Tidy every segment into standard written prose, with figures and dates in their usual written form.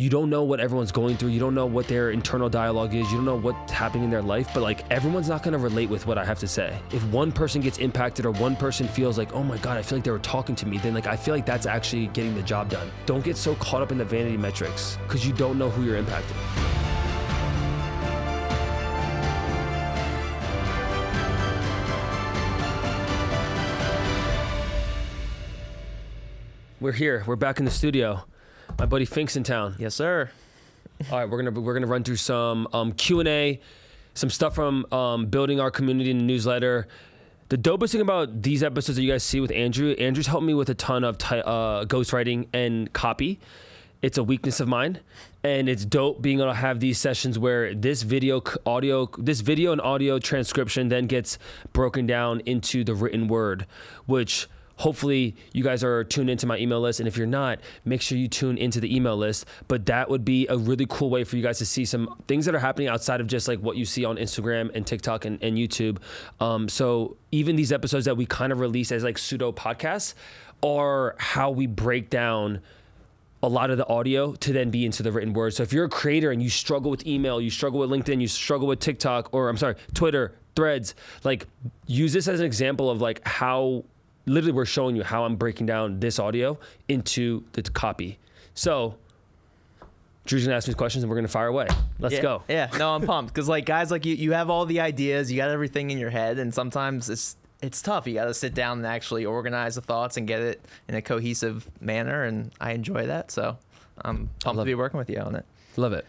you don't know what everyone's going through. You don't know what their internal dialogue is. You don't know what's happening in their life, but like everyone's not going to relate with what I have to say. If one person gets impacted or one person feels like, oh my God, I feel like they were talking to me, then like I feel like that's actually getting the job done. Don't get so caught up in the vanity metrics because you don't know who you're impacting. We're here. We're back in the studio. My buddy Fink's in town. Yes, sir. All right, we're gonna run through some Q&A, some stuff from building our community in the newsletter. The dopest thing about these episodes that you guys see with Andrew's helped me with a ton of ghostwriting and copy. It's a weakness of mine, and it's dope being able to have these sessions where this video and audio transcription then gets broken down into the written word, which hopefully you guys are tuned into my email list. And if you're not, make sure you tune into the email list. But that would be a really cool way for you guys to see some things that are happening outside of just like what you see on Instagram and TikTok and YouTube. So even these episodes that we kind of release as like pseudo podcasts are how we break down a lot of the audio to then be into the written word. So if you're a creator and you struggle with email, you struggle with LinkedIn, you struggle with Twitter, Threads, like use this as an example of like how literally we're showing you how I'm breaking down this audio into the copy. So Drew's gonna ask me questions and we're gonna fire away. Let's go. Yeah, no, I'm pumped. Cause like guys, like you have all the ideas, you got everything in your head, and sometimes it's tough. You gotta sit down and actually organize the thoughts and get it in a cohesive manner, and I enjoy that. So I'm pumped to be working with you on it. Love it.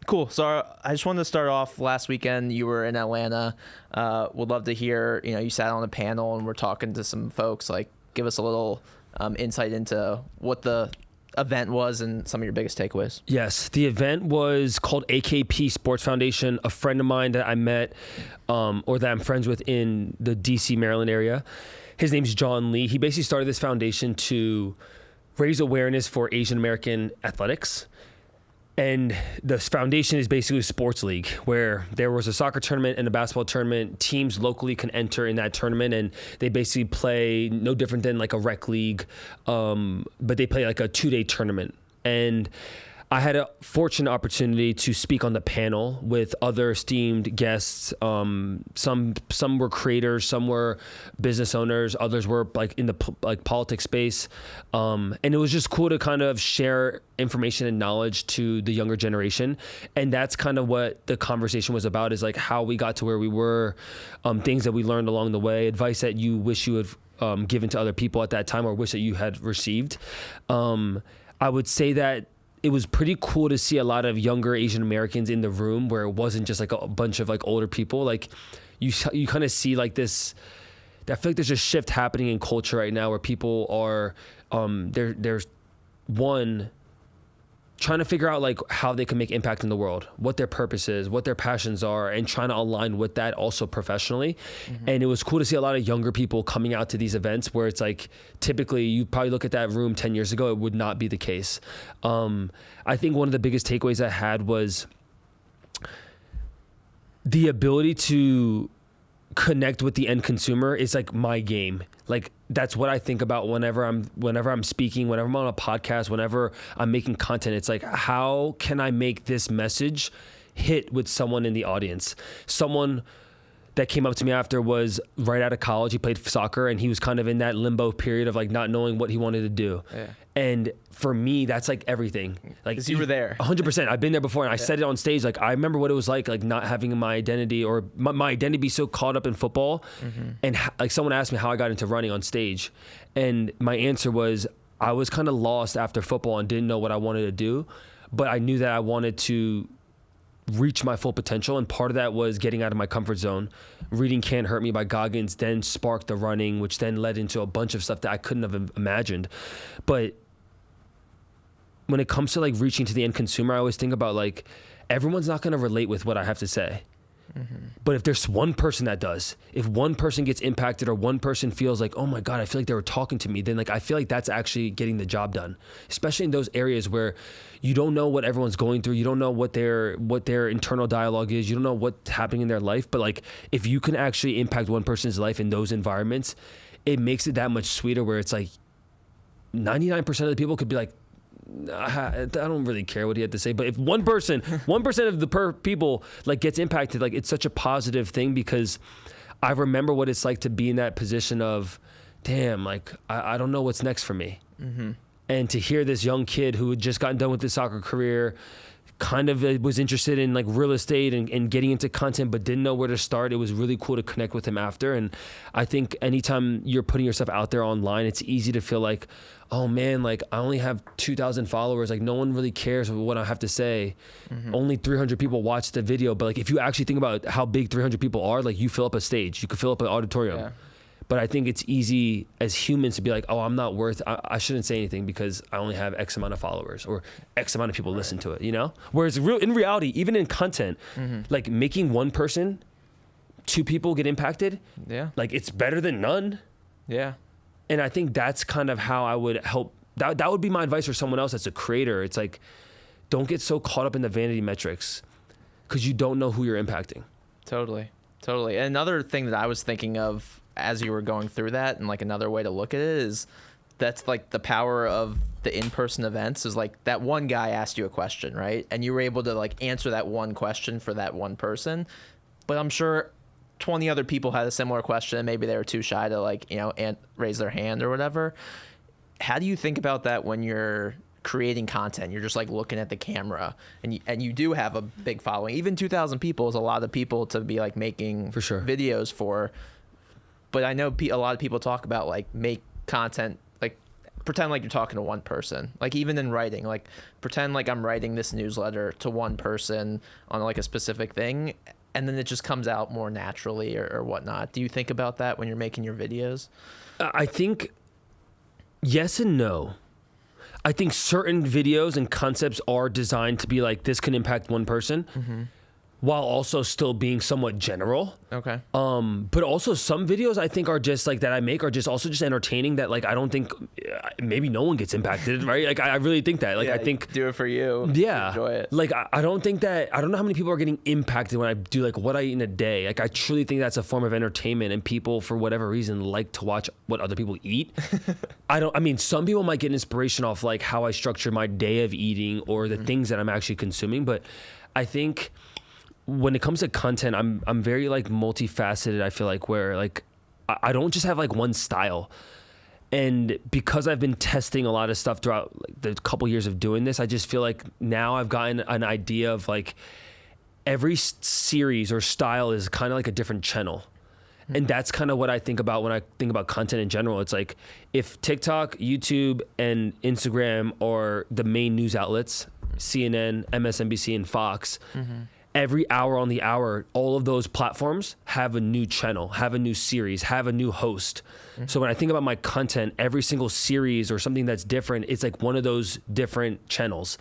Cool. So I just wanted to start off. Last weekend you were in Atlanta. Would love to hear, you sat on a panel and we're talking to some folks. Like, give us a little insight into what the event was and some of your biggest takeaways. Yes, the event was called AKP Sports Foundation. A friend of mine that I met or that I'm friends with in the DC, Maryland area, his name's John Lee. He basically started this foundation to raise awareness for Asian American athletics. And the foundation is basically a sports league where there was a soccer tournament and a basketball tournament. Teams locally can enter in that tournament, and they basically play no different than like a rec league, but they play like a 2-day tournament. And I had a fortunate opportunity to speak on the panel with other esteemed guests. Some were creators, some were business owners, others were like in the politics space. And it was just cool to kind of share information and knowledge to the younger generation. And that's kind of what the conversation was about, is like how we got to where we were, things that we learned along the way, advice that you wish you had given to other people at that time or wish that you had received. I would say that it was pretty cool to see a lot of younger Asian Americans in the room, where it wasn't just like a bunch of like older people. Like you kind of see like this, I feel like there's a shift happening in culture right now where people are, there's one, trying to figure out like how they can make impact in the world, what their purpose is, what their passions are, and trying to align with that also professionally. Mm-hmm. And it was cool to see a lot of younger people coming out to these events where it's like, typically you probably look at that room 10 years ago, it would not be the case. I think one of the biggest takeaways I had was the ability to connect with the end consumer is like my game. Like that's what I think about whenever I'm speaking, whenever I'm on a podcast, whenever I'm making content. It's like, how can I make this message hit with someone in the audience? Someone that came up to me after was right out of college. He played soccer and he was kind of in that limbo period of like not knowing what he wanted to do. Yeah. And for me, that's like everything. Like, 'cause you were there. 100%. I've been there before, and I said it on stage. Like, I remember what it was like not having my identity, or my identity be so caught up in football. Mm-hmm. And like someone asked me how I got into running on stage, and my answer was I was kind of lost after football and didn't know what I wanted to do, but I knew that I wanted to reach my full potential, and part of that was getting out of my comfort zone. Reading Can't Hurt Me by Goggins then sparked the running, which then led into a bunch of stuff that I couldn't have imagined. But when it comes to like reaching to the end consumer, I always think about like, everyone's not going to relate with what I have to say. Mm-hmm. But if there's one person that does, if one person gets impacted or one person feels like, oh my God, I feel like they were talking to me, then like I feel like that's actually getting the job done, especially in those areas where you don't know what everyone's going through. You don't know what their internal dialogue is. You don't know what's happening in their life. But like, if you can actually impact one person's life in those environments, it makes it that much sweeter, where it's like 99% of the people could be like, I don't really care what he had to say. But if 1% of the people like gets impacted, like it's such a positive thing, because I remember what it's like to be in that position of, damn, like I don't know what's next for me. Mm-hmm. And to hear this young kid who had just gotten done with his soccer career, kind of was interested in like real estate and getting into content, but didn't know where to start. It was really cool to connect with him after. And I think anytime you're putting yourself out there online, it's easy to feel like, oh man, like I only have 2,000 followers. Like no one really cares what I have to say. Mm-hmm. Only 300 people watch the video. But like, if you actually think about how big 300 people are, like you fill up a stage, you could fill up an auditorium. Yeah. But I think it's easy as humans to be like, oh, I'm not worth, I shouldn't say anything because I only have X amount of followers or X amount of people listen to it, you know? Whereas in reality, even in content, like making one person, 2 people get impacted, like it's better than none. Yeah. And I think that's kind of how I would help. That would be my advice for someone else that's a creator. It's like, don't get so caught up in the vanity metrics because you don't know who you're impacting. Totally. And another thing that I was thinking of as you were going through that, and like another way to look at it is that's like the power of the in-person events is like that one guy asked you a question, right? And you were able to like answer that one question for that one person. But I'm sure 20 other people had a similar question and maybe they were too shy to like, you know, raise their hand or whatever. How do you think about that when you're creating content? You're just like looking at the camera and you do have a big following. Even 2,000 people is a lot of people to be like making for sure videos for. But I know a lot of people talk about like make content, like pretend like you're talking to one person, like even in writing, like pretend like I'm writing this newsletter to one person on like a specific thing. And then it just comes out more naturally or whatnot. Do you think about that when you're making your videos? I think yes and no. I think certain videos and concepts are designed to be like, this can impact one person. Mm-hmm. While also still being somewhat general. Okay. But also some videos I think are just like that I make are just also just entertaining that like I don't think maybe no one gets impacted, right? Like I really think that. Like I think do it for you. Yeah. Enjoy it. Like I don't think that I don't know how many people are getting impacted when I do like what I eat in a day. Like I truly think that's a form of entertainment and people for whatever reason like to watch what other people eat. I mean some people might get inspiration off like how I structure my day of eating or the things that I'm actually consuming, but I think when it comes to content, I'm very like multifaceted. I feel like where like I don't just have like one style, and because I've been testing a lot of stuff throughout like, the couple years of doing this, I just feel like now I've gotten an idea of like every series or style is kind of like a different channel. And that's kind of what I think about when I think about content in general. It's like if TikTok, YouTube, and Instagram are the main news outlets, CNN, MSNBC, and Fox. Every hour on the hour, all of those platforms have a new channel, have a new series, have a new host. So when I think about my content, every single series or something that's different, it's like one of those different channels.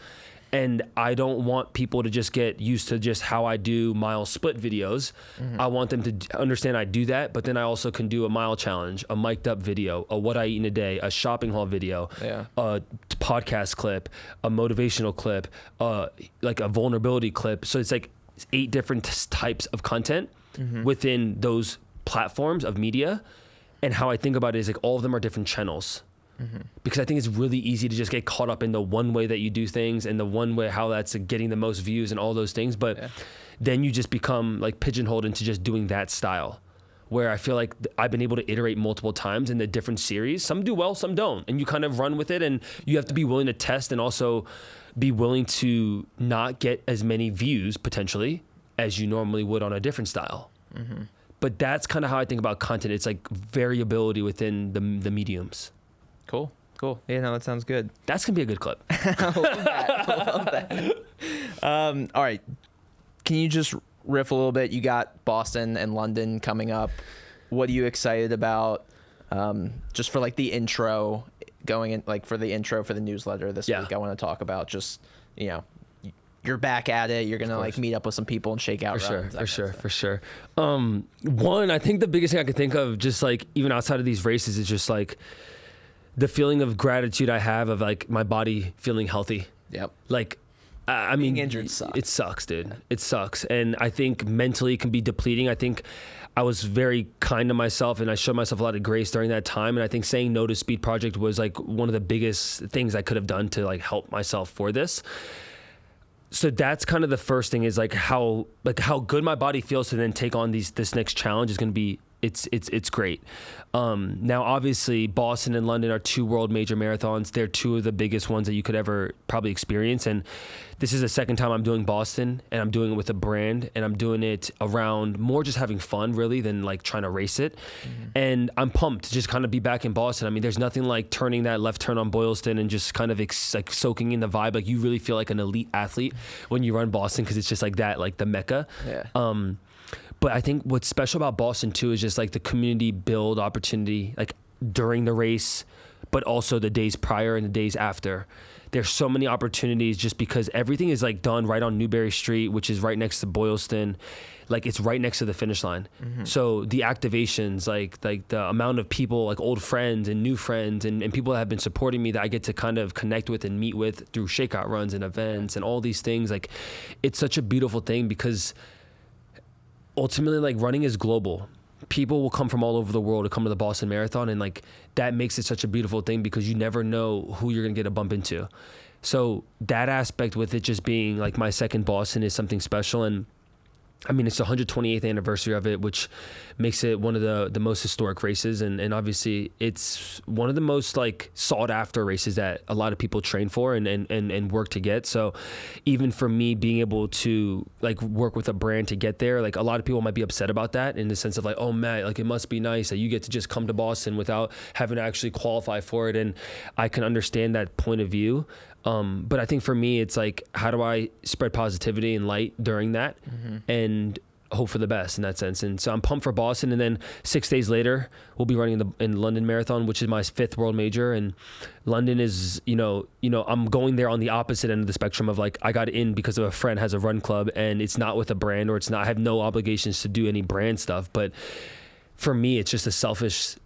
And I don't want people to just get used to just how I do mile split videos. I want them to understand I do that, but then I also can do a mile challenge, a mic'd up video, a what I eat in a day, a shopping haul video, a podcast clip, a motivational clip, like a vulnerability clip. So it's like 8 different types of content within those platforms of media. And how I think about it is like all of them are different channels. Because I think it's really easy to just get caught up in the one way that you do things and the one way how that's getting the most views and all those things. But then you just become like pigeonholed into just doing that style, where I feel like I've been able to iterate multiple times in the different series. Some do well, some don't. And you kind of run with it, and you have to be willing to test and also be willing to not get as many views potentially as you normally would on a different style. But that's kind of how I think about content. It's like variability within the mediums. Cool. Yeah, no, that sounds good. That's going to be a good clip. I love that. All right. Can you just riff a little bit? You got Boston and London coming up. What are you excited about? Just for like the intro going in, like for the intro for the newsletter this week, I want to talk about just, you know, you're back at it. You're going to like meet up with some people and shake out. For sure. One, I think the biggest thing I could think of just like even outside of these races is just like the feeling of gratitude I have of like my body feeling healthy. Like I mean, being injured sucks. It sucks, dude. It sucks. And I think mentally it can be depleting. I think I was very kind to myself and I showed myself a lot of grace during that time. And I think saying no to Speed Project was like one of the biggest things I could have done to like help myself for this. So that's kind of the first thing, is like how good my body feels to then take on this next challenge is going to be, it's great. Now, obviously, Boston and London are two world major marathons. They're two of the biggest ones that you could ever probably experience. And this is the second time I'm doing Boston, and I'm doing it with a brand, and I'm doing it around more just having fun, really, than like trying to race it. Mm-hmm. And I'm pumped to just kind of be back in Boston. I mean, there's nothing like turning that left turn on Boylston and just kind of like soaking in the vibe. Like, you really feel like an elite athlete when you run Boston, because it's just like that, like the Mecca. Yeah. But I think what's special about Boston too is just like the community build opportunity, like during the race, but also the days prior and the days after. There's so many opportunities just because everything is like done right on Newberry Street, which is right next to Boylston. Like, it's right next to the finish line. Mm-hmm. So the activations, like the amount of people, like old friends and new friends and people that have been supporting me that I get to kind of connect with and meet with through shakeout runs and events and all these things. Like, it's such a beautiful thing because ultimately, like, running is global. People will come from all over the world to come to the Boston Marathon, and like that makes it such a beautiful thing because you never know who you're gonna get a bump into. So that aspect with it just being like my second Boston is something special. And I mean, it's the 128th anniversary of it, which makes it one of the most historic races. And obviously it's one of the most like sought after races that a lot of people train for and work to get. So even for me being able to like work with a brand to get there, like a lot of people might be upset about that in the sense of like, oh man, like it must be nice that you get to just come to Boston without having to actually qualify for it. And I can understand that point of view. But I think for me, it's like, how do I spread positivity and light during that and hope for the best in that sense? And so I'm pumped for Boston. And then 6 days later, we'll be running in London Marathon, which is my 5th world major. And London is, you know, I'm going there on the opposite end of the spectrum of like, I got in because of a friend has a run club and it's not with a brand, or it's not, I have no obligations to do any brand stuff. But for me, it's just a selfish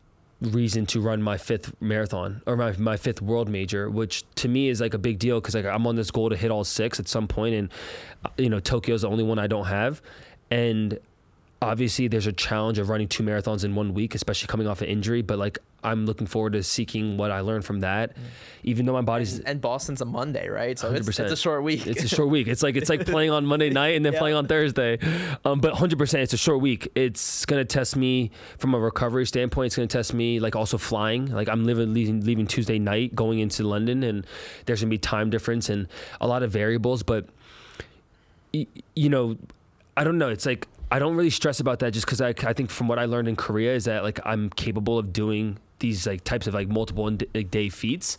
reason to run my 5th marathon or my 5th world major, which to me is like a big deal because like I'm on this goal to hit all 6 at some point, and you know, Tokyo's the only one I don't have. And obviously there's a challenge of running 2 marathons in 1 week, especially coming off an injury, but like I'm looking forward to seeking what I learned from that, even though my body's and Boston's a Monday, right? So it's a short week. It's a short week. It's like playing on Monday night and then playing on Thursday. But 100%, it's a short week. It's gonna test me from a recovery standpoint. It's gonna test me like also flying. Like I'm leaving Tuesday night going into London, and there's gonna be time difference and a lot of variables. But you know, I don't know. It's like I don't really stress about that just because I think from what I learned in Korea is that like I'm capable of doing these like types of like multiple day feats.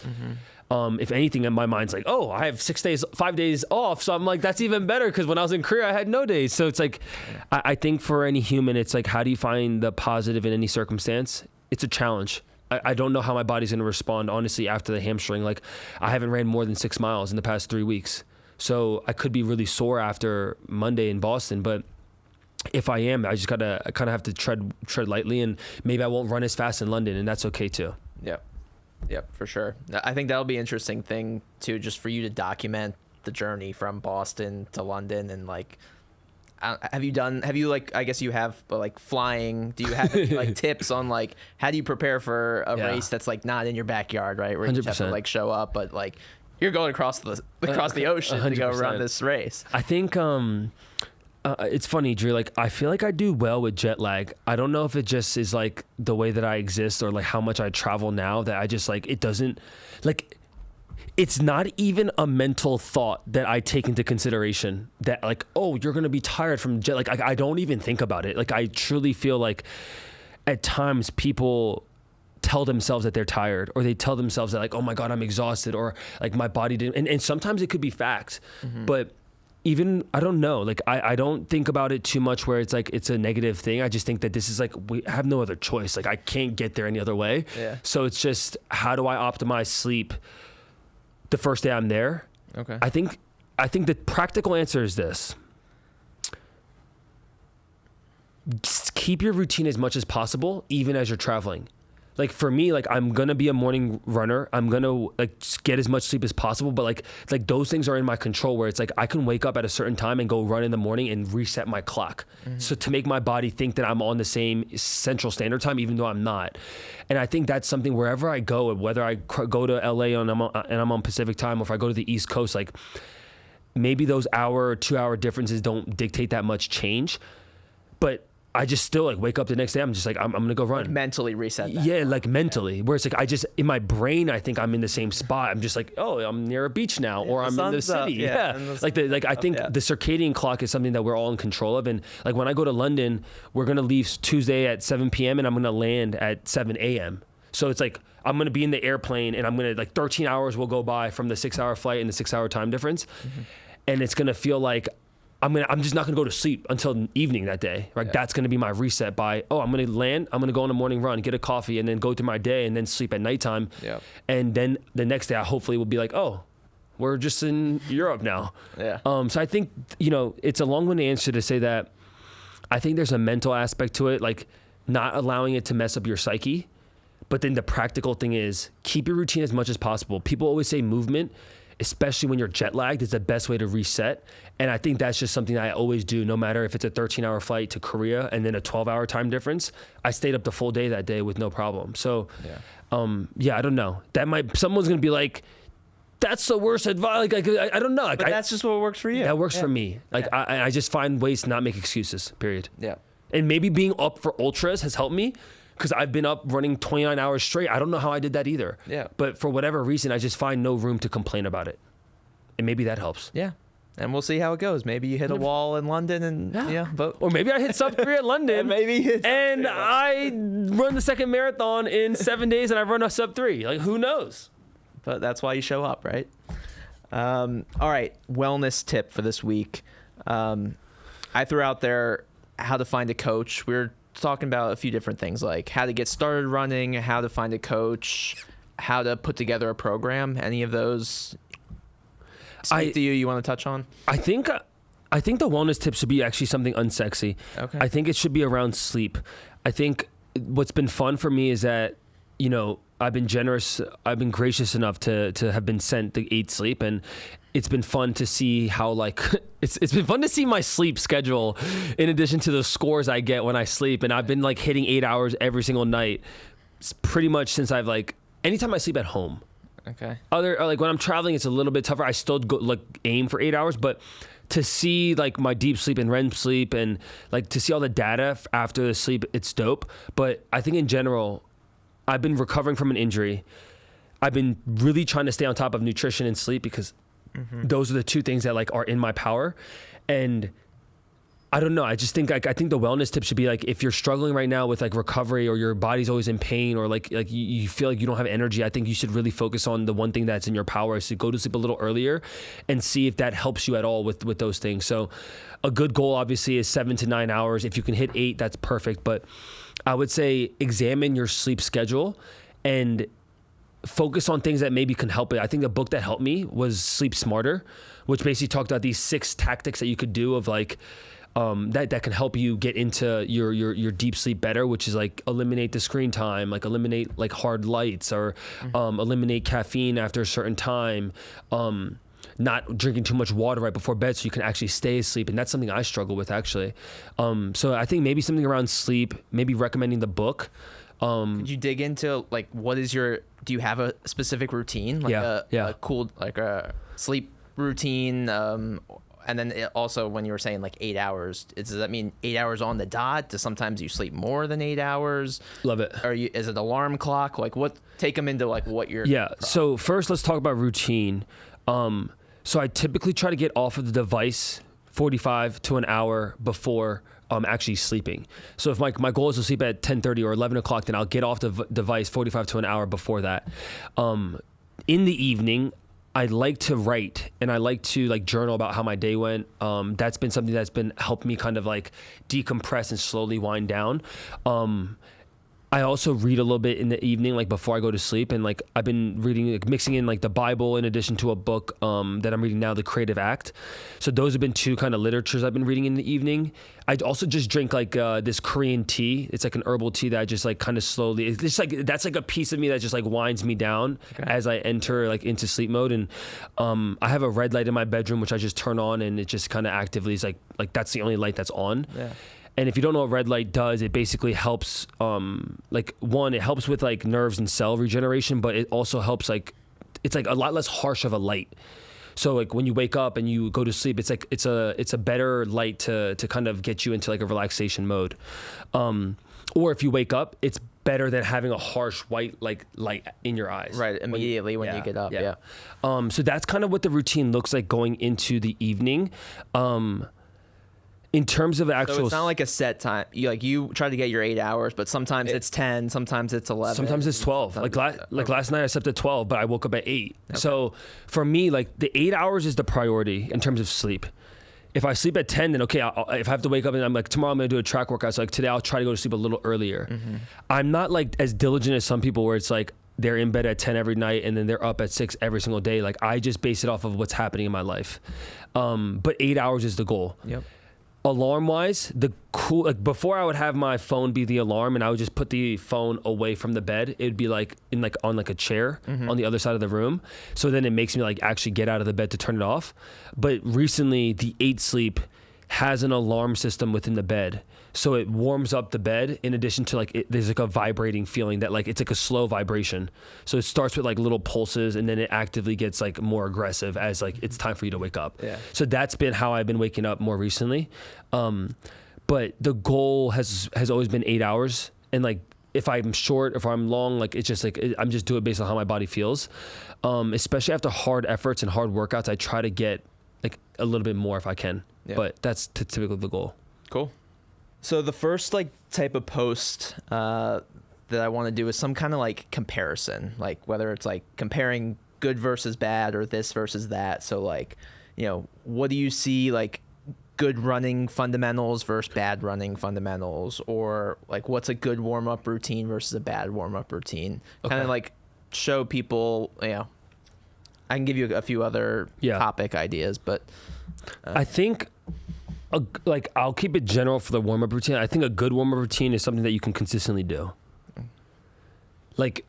If anything, in my mind's like, oh, I have 5 days off. So I'm like, that's even better because when I was in Korea, I had no days. So it's like, I think for any human, it's like, how do you find the positive in any circumstance? It's a challenge. I don't know how my body's going to respond, honestly, after the hamstring. Like I haven't ran more than 6 miles in the past 3 weeks. So I could be really sore after Monday in Boston, but if I am, I just gotta kind of have to tread lightly, and maybe I won't run as fast in London, and that's okay too. Yep, for sure. I think that'll be an interesting thing too, just for you to document the journey from Boston to London. And like, have you like, I guess you have, but like flying, do you have any, like tips on like how do you prepare for a race that's like not in your backyard, right? Where you just have to like show up, but like you're going across the ocean 100%. To go run this race. I think it's funny, Drew, like I feel like I do well with jet lag. I don't know if it just is like the way that I exist or like how much I travel now that I just like, it doesn't like, it's not even a mental thought that I take into consideration that like, oh, you're going to be tired from jet. Like I don't even think about it. Like I truly feel like at times people tell themselves that they're tired, or they tell themselves that like, oh my God, I'm exhausted, or like my body didn't, and sometimes it could be fact, but even, I don't know, like I don't think about it too much where it's like, it's a negative thing. I just think that this is like, we have no other choice. Like I can't get there any other way. Yeah. So it's just, how do I optimize sleep the first day I'm there? Okay. I think the practical answer is this. Just keep your routine as much as possible, even as you're traveling. like for me, like I'm gonna be a morning runner. I'm gonna like get as much sleep as possible, but like those things are in my control where it's like I can wake up at a certain time and go run in the morning and reset my clock. So to make my body think that I'm on the same Central Standard Time, even though I'm not. And I think that's something wherever I go, whether I go to LA and I'm on Pacific Time, or if I go to the East Coast, like maybe those hour or 2 hour differences don't dictate that much change, but I just still like wake up the next day. I'm just like, I'm going to go run. Like mentally reset that. Yeah, like mentally. Where it's like, I just, in my brain, I think I'm in the same spot. I'm just like, oh, I'm near a beach now, or I'm in the city. I think the circadian clock is something that we're all in control of. And like when I go to London, we're going to leave Tuesday at 7 p.m. and I'm going to land at 7 a.m. So it's like, I'm going to be in the airplane and I'm going to like 13 hours will go by from the 6 hour flight and the 6 hour time difference. And it's going to feel like, I'm just not gonna go to sleep until evening that day. Right? Yeah. That's gonna be my reset by, I'm gonna land, I'm gonna go on a morning run, get a coffee, and then go through my day and then sleep at nighttime. Yeah. And then the next day I hopefully will be like, we're just in Europe now. Yeah. So I think, it's a long-winded answer to say that I think there's a mental aspect to it, like not allowing it to mess up your psyche. But then the practical thing is keep your routine as much as possible. People always say movement, especially when you're jet lagged, is the best way to reset. And I think that's just something that I always do, no matter if it's a 13-hour flight to Korea and then a 12-hour time difference. I stayed up the full day that day with no problem. So, I don't know. Someone's going to be like, that's the worst advice. Like, I don't know. Like, but that's just what works for you. That works for me. Like, I just find ways to not make excuses, period. Yeah. And maybe being up for ultras has helped me, because I've been up running 29 hours straight. I don't know how I did that either. Yeah. But for whatever reason, I just find no room to complain about it. And maybe that helps. Yeah. And we'll see how it goes. Maybe you hit a wall in London and but or maybe I hit sub 3 at London. And I run the second marathon in 7 days and I run a sub 3. Like, who knows? But that's why you show up, right? All right. Wellness tip for this week. I threw out there how to find a coach. We're talking about a few different things, like how to get started running, how to find a coach, how to put together a program. Any of those speak to you want to touch on? I think the wellness tip should be actually something unsexy. Okay. I think it should be around sleep. I think what's been fun for me is that, I've been gracious enough to have been sent the 8 sleep, and it's been fun to see how it's been fun to see my sleep schedule in addition to the scores I get when I sleep. And I've been hitting 8 hours every single night. It's pretty much since I've anytime I sleep at home. Okay. When I'm traveling, it's a little bit tougher. I still go aim for 8 hours, but to see my deep sleep and REM sleep and to see all the data after the sleep, it's dope. But I think in general, I've been recovering from an injury. I've been really trying to stay on top of nutrition and sleep because those are the two things that are in my power. And I don't know. I just think I think the wellness tip should be if you're struggling right now with recovery, or your body's always in pain, or you feel like you don't have energy, I think you should really focus on the one thing that's in your power, is to go to sleep a little earlier and see if that helps you at all with those things. So a good goal obviously is 7 to 9 hours. If you can hit 8, that's perfect. But I would say examine your sleep schedule and focus on things that maybe can help it. I think the book that helped me was Sleep Smarter, which basically talked about these 6 tactics that you could do of that can help you get into your deep sleep better, which is eliminate the screen time, eliminate hard lights, or eliminate caffeine after a certain time, not drinking too much water right before bed so you can actually stay asleep. And that's something I struggle with, actually. So I think maybe something around sleep, maybe recommending the book. Could you dig into what is do you have a specific routine, a cool a sleep routine, and then also when you were saying 8 hours, does that mean 8 hours on the dot? Does sometimes you sleep more than 8 hours? Love it. Is it alarm clock? What, take them into what you're. Yeah. So first let's talk about routine. So I typically try to get off of the device 45 to an hour before actually sleeping. So if my goal is to sleep at 10:30 or 11 o'clock, then I'll get off the device 45 to an hour before that. In the evening, I like to write, and I like to journal about how my day went. That's been something that's been helped me kind of decompress and slowly wind down. I also read a little bit in the evening, like before I go to sleep. And like I've been reading, like mixing in like the Bible in addition to a book that I'm reading now, The Creative Act. So those have been two kind of literatures I've been reading in the evening. I also just drink like this Korean tea. It's like an herbal tea that I just like kind of slowly, it's just like, that's like a piece of me that just like winds me down as I enter like into sleep mode. And I have a red light in my bedroom, which I just turn on, and it just kind of actively is like that's the only light that's on. Yeah. And if you don't know what red light does, it basically helps, like one, it helps with like nerves and cell regeneration, but it also helps like, it's like a lot less harsh of a light. So like when you wake up and you go to sleep, it's like, it's a better light to kind of get you into like a relaxation mode. Or if you wake up, it's better than having a harsh white like light in your eyes. Right. Immediately when you get up. Yeah. So that's kind of what the routine looks like going into the evening. In terms of actual, so it's not like a set time. You try to get your 8 hours, but sometimes it's 10, sometimes it's 11, sometimes it's 12. Last night I slept at 12, but I woke up at 8. Okay. So for me, like the 8 hours is the priority in terms of sleep. If I sleep at 10, then okay. If I have to wake up and I'm like, tomorrow I'm gonna do a track workout, so like today I'll try to go to sleep a little earlier. Mm-hmm. I'm not like as diligent as some people where it's like they're in bed at 10 every night and then they're up at 6 every single day. Like I just base it off of what's happening in my life. But 8 hours is the goal. Yep. Alarm wise, before I would have my phone be the alarm and I would just put the phone away from the bed. It would be like on like a chair on the other side of the room. So then it makes me like actually get out of the bed to turn it off. But recently the 8 Sleep has an alarm system within the bed. So it warms up the bed in addition to like, there's like a vibrating feeling that like, it's like a slow vibration. So it starts with like little pulses and then it actively gets like more aggressive as like, it's time for you to wake up. Yeah. So that's been how I've been waking up more recently. But the goal has always been 8 hours. And like, if I'm short, if I'm long, like it's just like, I'm just doing it based on how my body feels. Especially after hard efforts and hard workouts, I try to get like a little bit more if I can, but that's typically the goal. Cool. So the first like type of post that I want to do is some kind of like comparison, like whether it's like comparing good versus bad or this versus that. So like, what do you see like good running fundamentals versus bad running fundamentals, or like what's a good warm up routine versus a bad warm up routine? Okay. Kind of like show people, I can give you a few other topic ideas, but I think like I'll keep it general for the warm-up routine. I think a good warm-up routine is something that you can consistently do. Like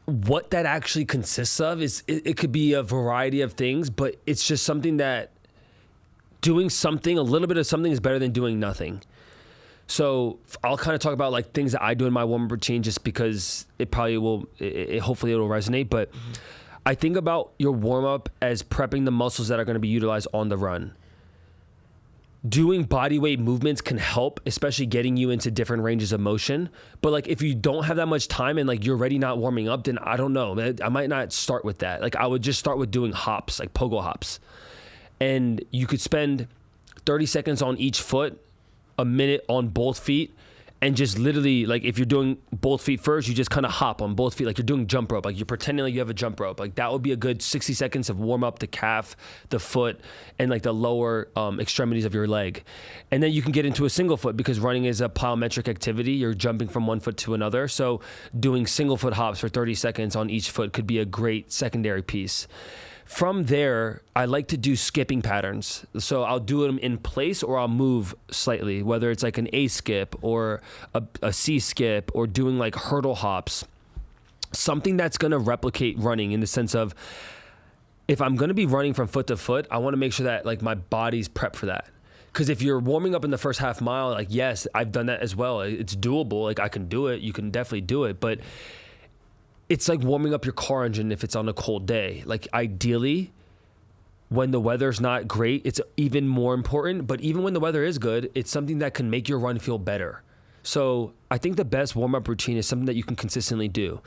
what that actually consists of is it could be a variety of things, but it's just something that doing something, a little bit of something is better than doing nothing. So I'll kind of talk about like things that I do in my warm-up routine just because it probably will, hopefully it'll resonate. But I think about your warm-up as prepping the muscles that are going to be utilized on the run. Doing body weight movements can help, especially getting you into different ranges of motion. But like if you don't have that much time and like you're already not warming up, then I don't know, man, I might not start with that. Like I would just start with doing hops, like pogo hops. And you could spend 30 seconds on each foot, a minute on both feet, and just literally, like if you're doing both feet first, you just kind of hop on both feet, like you're doing jump rope, like you're pretending like you have a jump rope. Like that would be a good 60 seconds of warm up the calf, the foot, and like the lower extremities of your leg. And then you can get into a single foot because running is a plyometric activity. You're jumping from one foot to another. So doing single foot hops for 30 seconds on each foot could be a great secondary piece. From there, I like to do skipping patterns. So I'll do them in place or I'll move slightly, whether it's like an A skip or a C skip or doing like hurdle hops. Something that's going to replicate running in the sense of if I'm going to be running from foot to foot, I want to make sure that like my body's prepped for that. Because if you're warming up in the first half mile, like yes, I've done that as well. It's doable. Like I can do it. You can definitely do it. But it's like warming up your car engine if it's on a cold day. Like ideally, when the weather's not great, it's even more important. But even when the weather is good, it's something that can make your run feel better. So I think the best warm-up routine is something that you can consistently do.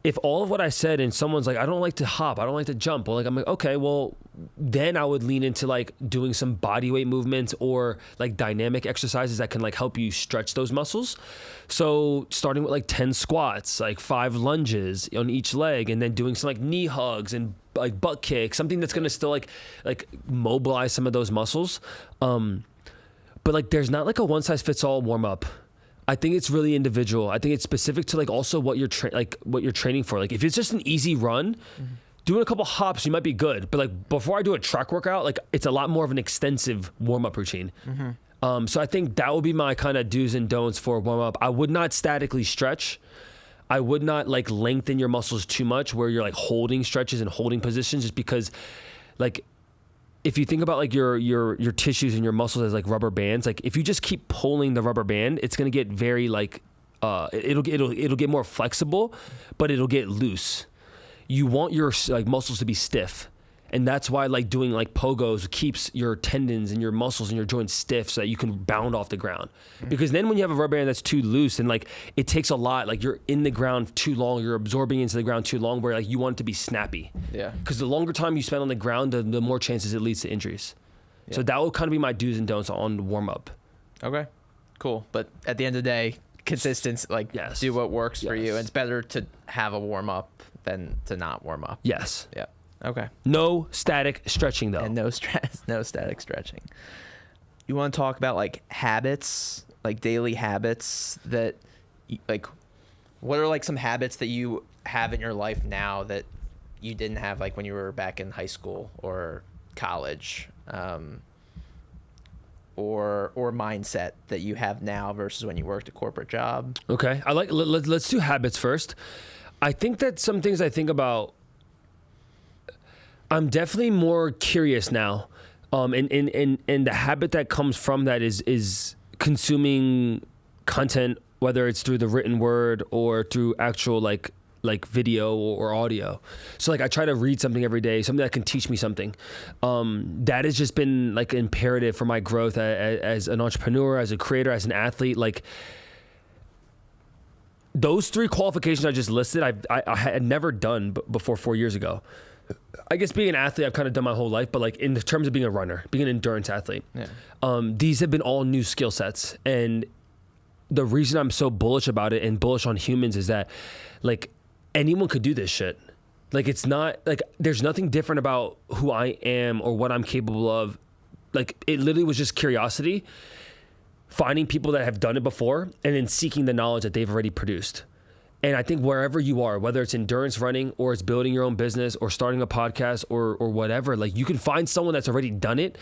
If all of what I said and someone's like, I don't like to hop, I don't like to jump. Well, like I'm like, okay, well, then I would lean into like doing some body weight movements or like dynamic exercises that can like help you stretch those muscles. So starting with like 10 squats, like 5 lunges on each leg, and then doing some like knee hugs and like butt kicks, something that's gonna still like mobilize some of those muscles. But like there's not like a one size fits all warm up. I think it's really individual. I think it's specific to like also what you're what you're training for. Like if it's just an easy run, doing a couple hops, you might be good. But like before I do a track workout, like it's a lot more of an extensive warm up routine. So I think that would be my kind of do's and don'ts for warm up. I would not statically stretch. I would not like lengthen your muscles too much where you're like holding stretches and holding positions, just because like if you think about like your tissues and your muscles as like rubber bands, like if you just keep pulling the rubber band, it's going to get very like it'll get more flexible, but it'll get loose. You want your like muscles to be stiff. And that's why like doing like pogos keeps your tendons and your muscles and your joints stiff so that you can bound off the ground. Because then when you have a rubber band that's too loose and like it takes a lot, like you're in the ground too long, you're absorbing into the ground too long, where like you want it to be snappy. Yeah. Because the longer time you spend on the ground, the more chances it leads to injuries. Yeah. So that will kind of be my do's and don'ts on warm up. Okay. Cool. But at the end of the day, consistency, like do what works for you. It's better to have a warm up than to not warm up. Yes. Yeah. Okay. No static stretching though. And no static stretching. You want to talk about like habits, like daily habits that like, what are like some habits that you have in your life now that you didn't have like when you were back in high school or college, or mindset that you have now versus when you worked a corporate job? Okay. Let's do habits first. I think that some things I think about, I'm definitely more curious now. And the habit that comes from that is consuming content, whether it's through the written word or through actual like video or audio. So like I try to read something every day, something that can teach me something. That has just been like imperative for my growth as an entrepreneur, as a creator, as an athlete. Like those 3 qualifications I just listed, I had never done before 4 years ago. I guess being an athlete, I've kind of done my whole life, but like in terms of being a runner, being an endurance athlete, these have been all new skill sets. And the reason I'm so bullish about it and bullish on humans is that like anyone could do this shit. Like it's not like there's nothing different about who I am or what I'm capable of. Like it literally was just curiosity, finding people that have done it before and then seeking the knowledge that they've already produced. And I think wherever you are, whether it's endurance running or it's building your own business or starting a podcast or whatever, like you can find someone that's already done it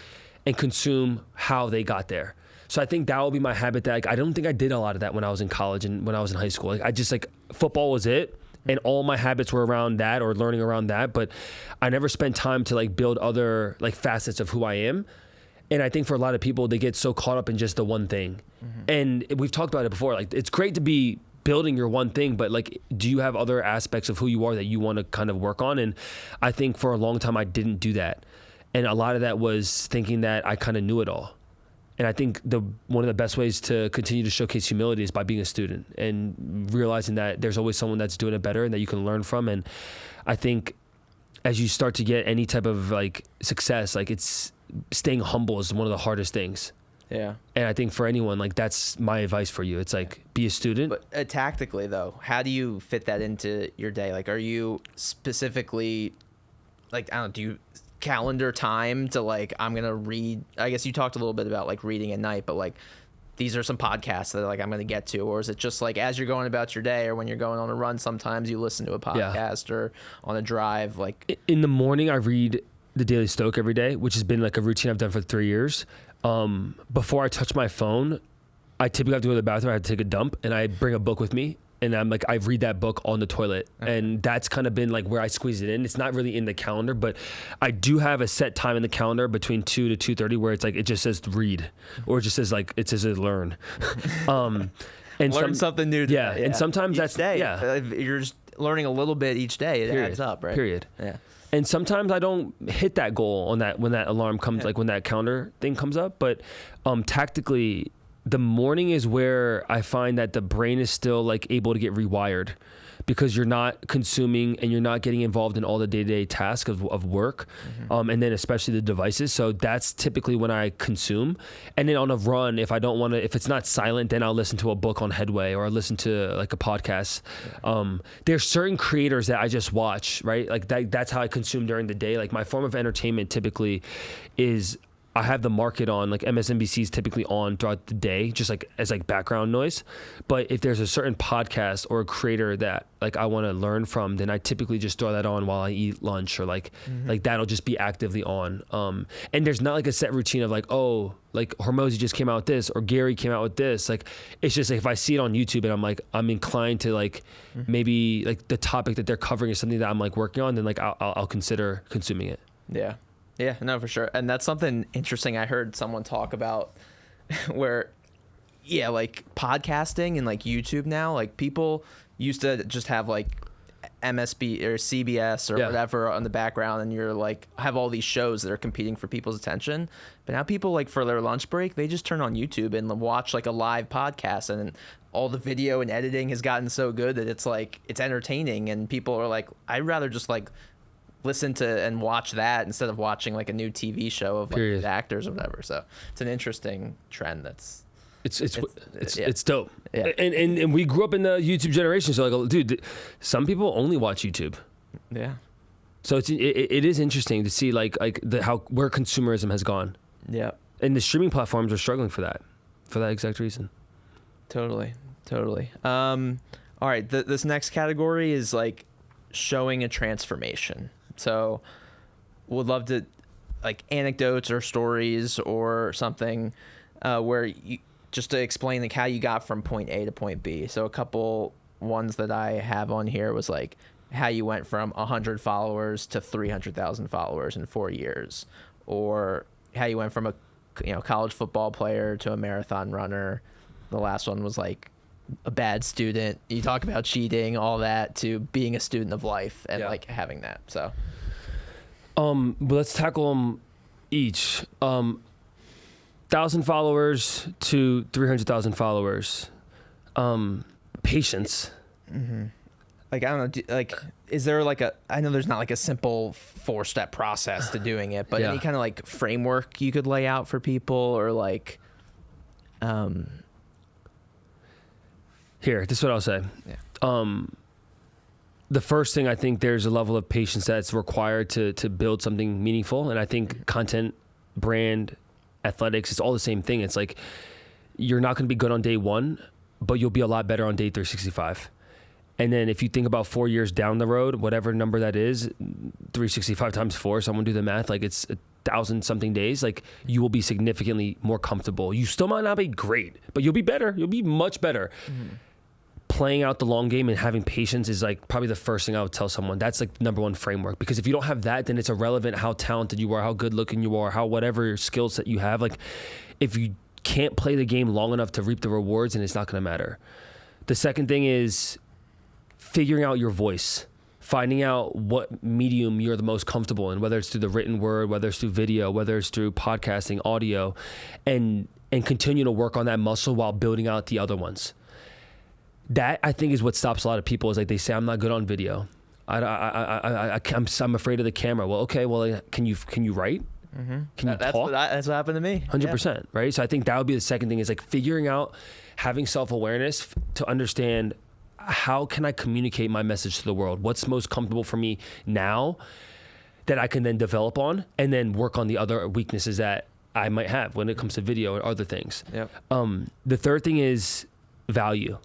and consume how they got there. So I think that will be my habit. That like, I don't think I did a lot of that when I was in college and when I was in high school. Like I just like football was it. And all my habits were around that or learning around that. But I never spent time to like build other like facets of who I am. And I think for a lot of people, they get so caught up in just the one thing. And we've talked about it before. Like it's great to be building your one thing, but like, do you have other aspects of who you are that you want to kind of work on? And I think for a long time, I didn't do that. And a lot of that was thinking that I kind of knew it all. And I think one of the best ways to continue to showcase humility is by being a student and realizing that there's always someone that's doing it better and that you can learn from. And I think as you start to get any type of like success, like it's staying humble is one of the hardest things. Yeah. And I think for anyone, like that's my advice for you. It's like, be a student. But tactically though, how do you fit that into your day? Like, are you specifically like, I don't know, do you calendar time to like, I'm going to read, I guess you talked a little bit about like reading at night, but like these are some podcasts that like I'm going to get to, or is it just like as you're going about your day or when you're going on a run, sometimes you listen to a podcast or on a drive? Like in the morning, I read the Daily Stoic every day, which has been like a routine I've done for 3 years. Before I touch my phone, I typically have to go to the bathroom. I have to take a dump and I bring a book with me and I'm like, I read that book on the toilet. Okay. And that's kind of been like where I squeeze it in. It's not really in the calendar, but I do have a set time in the calendar between 2 to 2:30 where it's like, it just says read, or it just says like, it says learn. And learn something new today. Yeah. And sometimes each day, you're just learning a little bit each day. It adds up, right? Period. Yeah. And sometimes I don't hit that goal on that when that alarm comes, like when that calendar thing comes up. But tactically, the morning is where I find that the brain is still like able to get rewired because you're not consuming and you're not getting involved in all the day-to-day tasks of work. And then especially the devices. So that's typically when I consume. And then on a run, if it's not silent, then I'll listen to a book on Headway or I'll listen to like a podcast. There's certain creators that I just watch, right? Like that's how I consume during the day. Like my form of entertainment typically is I have the market on, like MSNBC is typically on throughout the day, just like as like background noise. But if there's a certain podcast or a creator that like I want to learn from, then I typically just throw that on while I eat lunch, or like that'll just be actively on. And there's not like a set routine of like, oh, like Hormozy just came out with this, or Gary came out with this. Like, it's just like if I see it on YouTube and I'm like, I'm inclined to like maybe like the topic that they're covering is something that I'm like working on, then like I'll consider consuming it. Yeah. Yeah, no, for sure. And that's something interesting I heard someone talk about where, yeah, like podcasting and like YouTube now, like people used to just have like MSB or CBS or whatever on the background, and you're like have all these shows that are competing for people's attention. But now people, like for their lunch break, they just turn on YouTube and watch like a live podcast, and all the video and editing has gotten so good that it's like it's entertaining, and people are like, I'd rather just like listen to and watch that instead of watching like a new TV show of like the actors or whatever. So it's an interesting trend. It's dope. Yeah. And we grew up in the YouTube generation. So like, dude, some people only watch YouTube. Yeah. So it is interesting to see like where consumerism has gone. Yeah. And the streaming platforms are struggling for that exact reason. Totally. All right. This next category is like showing a transformation. So would love to like anecdotes or stories or something where you just to explain like how you got from point A to point B. So a couple ones that I have on here was like how you went from 100 followers to 300,000 followers in 4 years, or how you went from a college football player to a marathon runner. The last one was like a bad student. You talk about cheating, all that, to being a student of life and like having that. So, but let's tackle them each. 1,000 followers to 300,000 followers. Patience. Mm-hmm. Like, I don't know, is there like I know there's not like a simple 4-step process to doing it, but any kind of like framework you could lay out for people, or like, Here, this is what I'll say. Yeah. The first thing, I think there's a level of patience that's required to build something meaningful. And I think content, brand, athletics, it's all the same thing. It's like, you're not going to be good on day one, but you'll be a lot better on day 365. And then if you think about 4 years down the road, whatever number that is, 365 times 4, someone do the math, like it's 1,000 something days, like you will be significantly more comfortable. You still might not be great, but you'll be better. You'll be much better. Mm-hmm. Playing out the long game and having patience is like probably the first thing I would tell someone. That's like the number one framework, because if you don't have that, then it's irrelevant how talented you are, how good looking you are, how whatever skill set you have. Like if you can't play the game long enough to reap the rewards, then it's not going to matter. The second thing is figuring out your voice, finding out what medium you're the most comfortable in, whether it's through the written word, whether it's through video, whether it's through podcasting, audio, and continue to work on that muscle while building out the other ones. That, I think, is what stops a lot of people, is like they say, I'm not good on video. I'm afraid of the camera. Well, okay, well, can you write? Mm-hmm. Can you talk? That's what happened to me. 100%, right? So I think that would be the second thing, is like figuring out, having self-awareness to understand, how can I communicate my message to the world? What's most comfortable for me now that I can then develop on, and then work on the other weaknesses that I might have when it comes to video or other things. Yep. The third thing is value.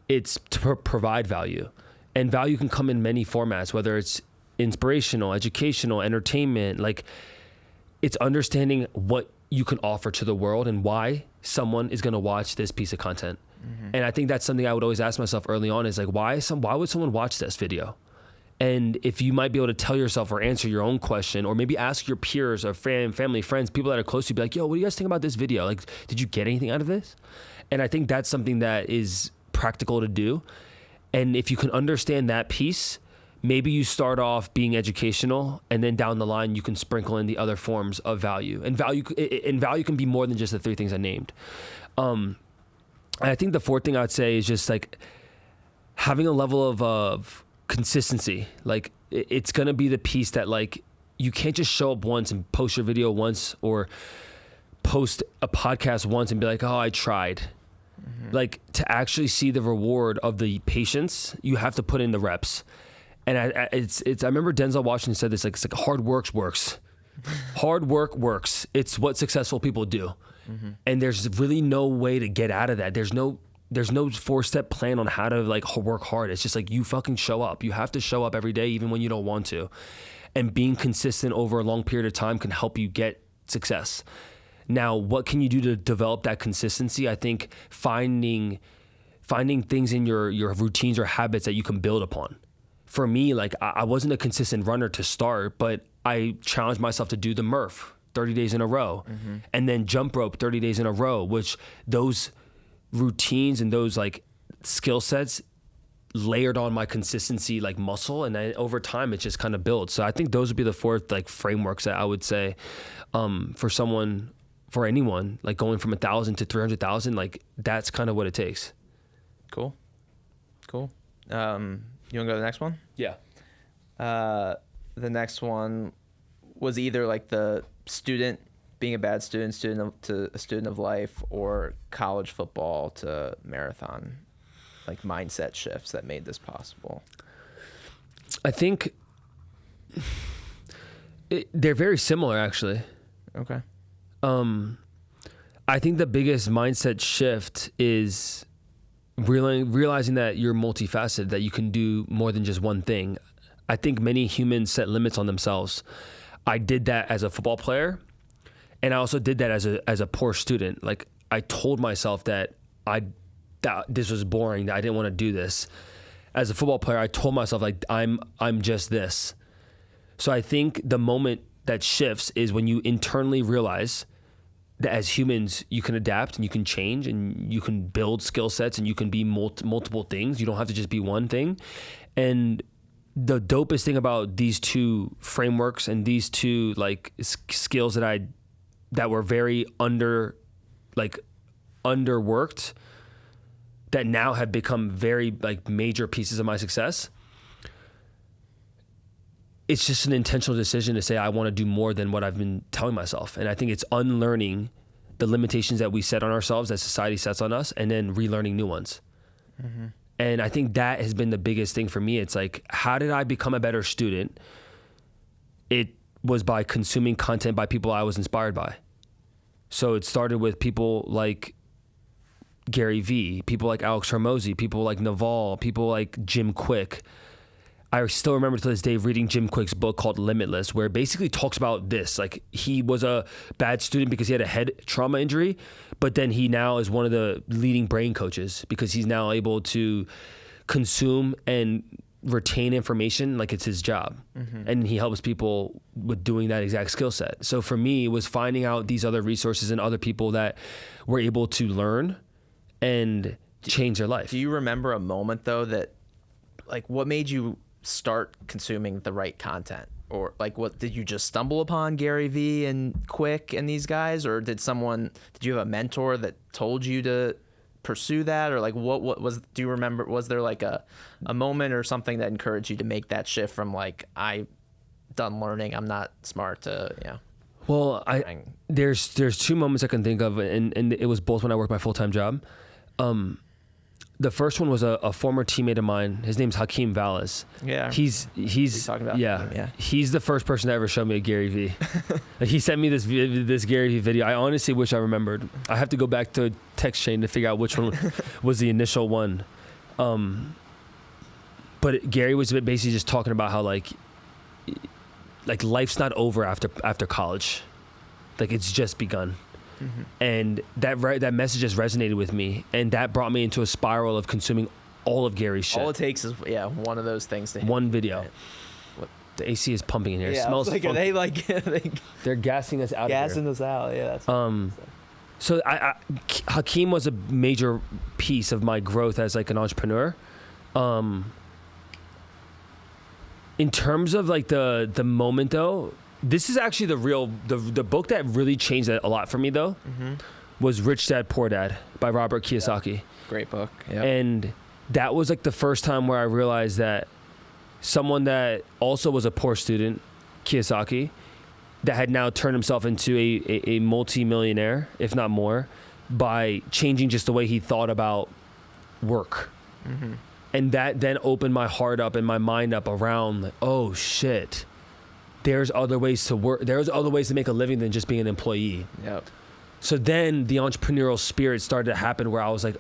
It's to provide value, and value can come in many formats, whether it's inspirational, educational, entertainment. Like, it's understanding what you can offer to the world and why someone is going to watch this piece of content. Mm-hmm. And I think that's something I would always ask myself early on, is like, why would someone watch this video? And if you might be able to tell yourself or answer your own question, or maybe ask your peers or family, friends, people that are close to you, be like, yo, what do you guys think about this video? Like, did you get anything out of this? And I think that's something that is practical to do. And if you can understand that piece, maybe you start off being educational, and then down the line you can sprinkle in the other forms of value. And value can be more than just the three things I named. And I think the fourth thing I'd say is just like having a level of consistency. Like, it's going to be the piece that, like, you can't just show up once and post your video once, or post a podcast once and be like, oh, I tried. Mm-hmm. Like, to actually see the reward of the patience, you have to put in the reps. And I remember Denzel Washington said this, like, it's like hard works. Hard work works. It's what successful people do. And there's really no way to get out of that. There's no 4-step plan on how to like work hard. It's just like you fucking show up. You have to show up every day, even when you don't want to. And being consistent over a long period of time can help you get success. Now, what can you do to develop that consistency? I think finding things in your routines or habits that you can build upon. For me, like I wasn't a consistent runner to start, but I challenged myself to do the Murph 30 days in a row, and then jump rope 30 days in a row, which those routines and those like skill sets layered on my consistency like muscle, and then over time it just kind of builds. So I think those would be the 4 like frameworks that I would say for anyone like going from 1,000 to 300,000, like that's kind of what it takes. Cool. You want to go to the next one? Yeah. The next one was either like the student being a bad student to a student of life, or college football to marathon, like mindset shifts that made this possible. I think they're very similar, actually. Okay. I think the biggest mindset shift is realizing that you're multifaceted, that you can do more than just one thing. I think many humans set limits on themselves. I did that as a football player, and I also did that as a poor student. Like I told myself that this was boring, that I didn't want to do this. As a football player, I told myself like I'm just this. So I think the moment that shifts is when you internally realize that as humans you can adapt and you can change and you can build skill sets and you can be multiple things. You don't have to just be one thing. And the dopest thing about these 2 frameworks and these 2 like skills that were very underworked, that now have become very like major pieces of my success. It's just an intentional decision to say I want to do more than what I've been telling myself. And I think it's unlearning the limitations that we set on ourselves, that society sets on us, and then relearning new ones. And I think that has been the biggest thing for me. It's like, how did I become a better student? It was by consuming content by people I was inspired by. So it started with people like Gary Vee, people like Alex Hormozy, people like Naval, people like Jim Quick. I still remember to this day reading Jim Quick's book called Limitless, where it basically talks about this. Like he was a bad student because he had a head trauma injury, but then he now is one of the leading brain coaches because he's now able to consume and retain information like it's his job. And he helps people with doing that exact skill set. So for me, it was finding out these other resources and other people that were able to learn and change their life. Do you remember a moment though that, like, what made you start consuming the right content? Or like, what did you just stumble upon Gary Vee and Quick and these guys, or did you have a mentor that told you to pursue that? Or like what was, do you remember, was there like a moment or something that encouraged you to make that shift from like, I done learning, I'm not smart, to, Well, there's 2 moments I can think of, and it was both when I worked my full-time job. The first one was a former teammate of mine. His name's Hakeem Valles. Yeah. He's talking about yeah. him, yeah. He's the first person that ever showed me a Gary Vee. Like he sent me this Gary Vee video. I honestly wish I remembered. I have to go back to a text chain to figure out which one was the initial one. But Gary was basically just talking about how like life's not over after college. Like it's just begun. And that message just resonated with me, and that brought me into a spiral of consuming all of Gary's shit. All it takes is one of those things to hit. One video. Right. The AC is pumping in here. Yeah, It smells like, funky. are they like They're gassing us out of here. gassing us out? Yeah. That's So Hakeem was a major piece of my growth as like an entrepreneur. In terms of like the moment though, this is actually the book that really changed that a lot for me though, was Rich Dad Poor Dad by Robert Kiyosaki. Yeah. Great book. Yep. And that was like the first time where I realized that someone that also was a poor student, Kiyosaki, that had now turned himself into a multi-millionaire, if not more, by changing just the way he thought about work. And that then opened my heart up and my mind up around like, oh shit, there's other ways to work. There's other ways to make a living than just being an employee. Yep. So then the entrepreneurial spirit started to happen where I was like,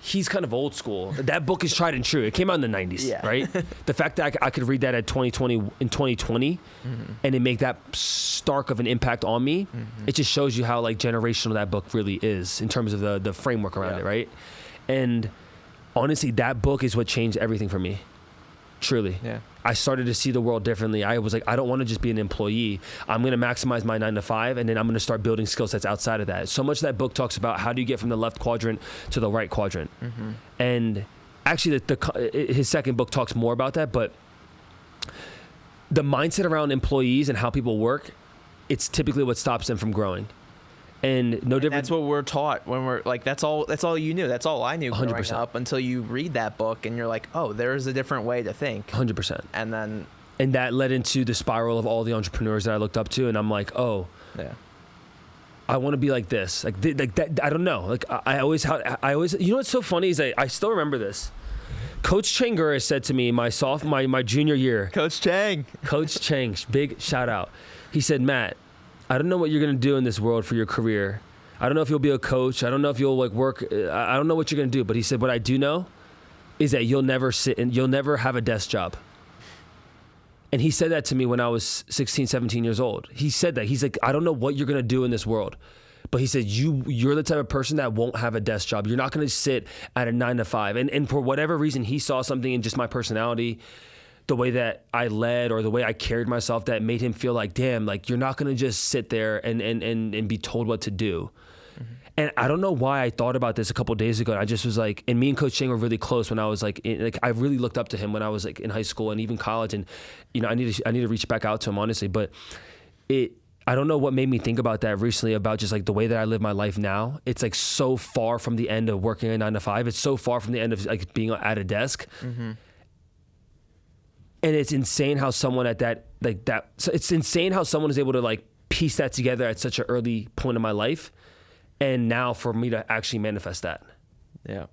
he's kind of old school. That book is tried and true. It came out in the 90s, right? The fact that I could read that in 2020 and it make that stark of an impact on me, it just shows you how like generational that book really is in terms of the framework around it, right? And honestly, that book is what changed everything for me. Truly. Yeah. I started to see the world differently. I was like, I don't want to just be an employee. I'm going to maximize my 9 to 5, and then I'm going to start building skill sets outside of that. So much of that book talks about how do you get from the left quadrant to the right quadrant. And actually, his second book talks more about that, but the mindset around employees and how people work, it's typically what stops them from growing. And different. That's what we're taught when we're like, that's all you knew. That's all I knew growing 100%. up until you read that book and you're like, oh, there is a different way to think. 100%. And that led into the spiral of all the entrepreneurs that I looked up to. And I'm like, oh, yeah, I want to be like this. Like that. I don't know. Like I always, you know, what's so funny is I still remember this. Coach Changura said to me my junior year. Coach Chang, big shout out. He said, Matt, I don't know what you're going to do in this world for your career. I don't know if you'll be a coach. I don't know if you'll like work. I don't know what you're going to do. But he said, what I do know is that you'll never you'll never have a desk job. And he said that to me when I was 16, 17 years old. He said that. He's like, I don't know what you're going to do in this world. But he said, you're the type of person that won't have a desk job. You're not going to sit at a 9 to 5. And for whatever reason, he saw something in just my personality, the way that I led or the way I carried myself that made him feel like, damn, like you're not going to just sit there and be told what to do. And I don't know why I thought about this a couple of days ago. I just was like, and me and Coach Chang were really close when I was like I really looked up to him when I was like in high school and even college. And, you know, I need to reach back out to him, honestly. But I don't know what made me think about that recently, about just like the way that I live my life now. It's like so far from the end of working a 9 to 5. It's so far from the end of like being at a desk. And it's insane how someone it's insane how someone is able to like piece that together at such an early point in my life. And now for me to actually manifest that. Yeah.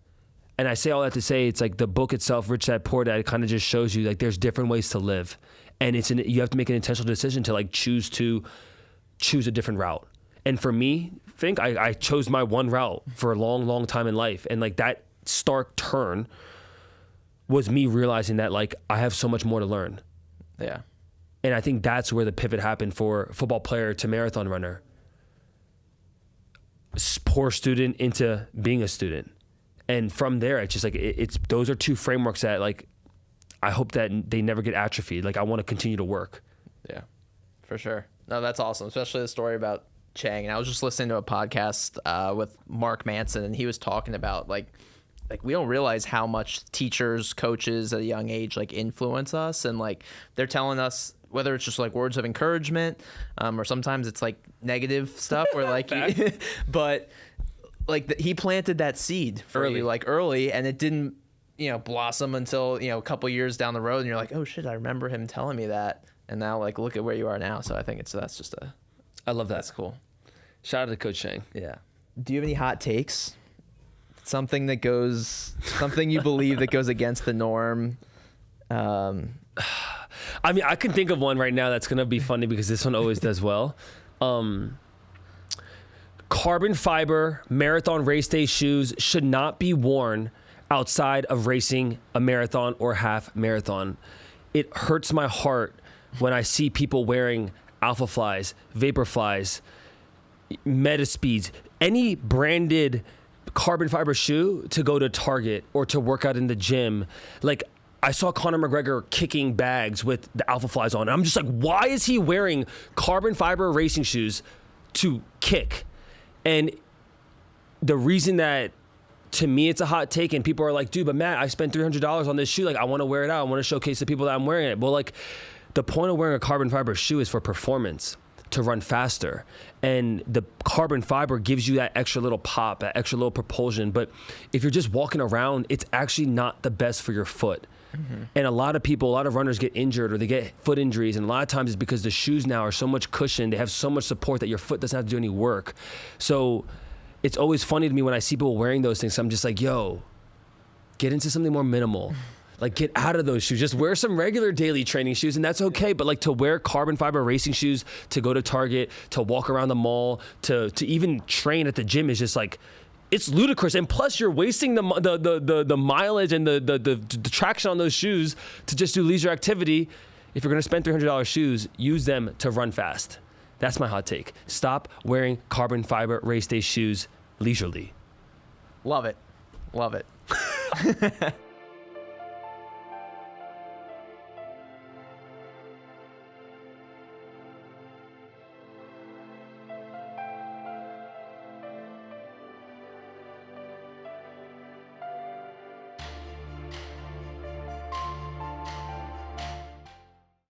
And I say all that to say, it's like the book itself, Rich Dad Poor Dad, kind of just shows you like there's different ways to live. And you have to make an intentional decision to like choose a different route. And for me, I chose my one route for a long, long time in life. And like that stark turn was me realizing that like I have so much more to learn. Yeah. And I think that's where the pivot happened for football player to marathon runner. Poor student into being a student. And from there, it's just like, those are two frameworks that like, I hope that they never get atrophied. Like I want to continue to work. Yeah, for sure. No, that's awesome. Especially the story about Chang. And I was just listening to a podcast with Mark Manson, and he was talking about like we don't realize how much teachers, coaches at a young age like influence us, and like they're telling us whether it's just like words of encouragement, or sometimes it's like negative stuff where like but like he planted that seed for you like early, and it didn't blossom until a couple years down the road, and you're like, oh shit, I remember him telling me that, and now like look at where you are now. So I think I love that. That's cool. Shout out to Coach Chang. Yeah. Do you have any hot takes? Something you believe that goes against the norm? I mean, I can think of one right now that's going to be funny because this one always does well. Carbon fiber marathon race day shoes should not be worn outside of racing a marathon or half marathon. It hurts my heart when I see people wearing Alpha Flies, Vapor Flies, Meta Speeds, any branded carbon fiber shoe to go to Target or to work out in the gym. Like I saw Conor McGregor kicking bags with the Alpha Flies on. And I'm just like, why is he wearing carbon fiber racing shoes to kick? And the reason that to me it's a hot take and people are like, dude, but Matt, I spent $300 on this shoe. Like I want to wear it out. I want to showcase the people that I'm wearing it. Well, like the point of wearing a carbon fiber shoe is for performance, to run faster. And the carbon fiber gives you that extra little pop, that extra little propulsion. But if you're just walking around, it's actually not the best for your foot. And a lot of runners get injured or they get foot injuries. And a lot of times it's because the shoes now are so much cushion. They have so much support that your foot doesn't have to do any work. So it's always funny to me when I see people wearing those things. I'm just like, yo, get into something more minimal. Like, get out of those shoes. Just wear some regular daily training shoes, and that's okay. But like, to wear carbon fiber racing shoes, to go to Target, to walk around the mall, to even train at the gym is just like, it's ludicrous. And plus, you're wasting the mileage and the traction on those shoes to just do leisure activity. If you're gonna spend $300 shoes, use them to run fast. That's my hot take. Stop wearing carbon fiber race day shoes leisurely. Love it. Love it.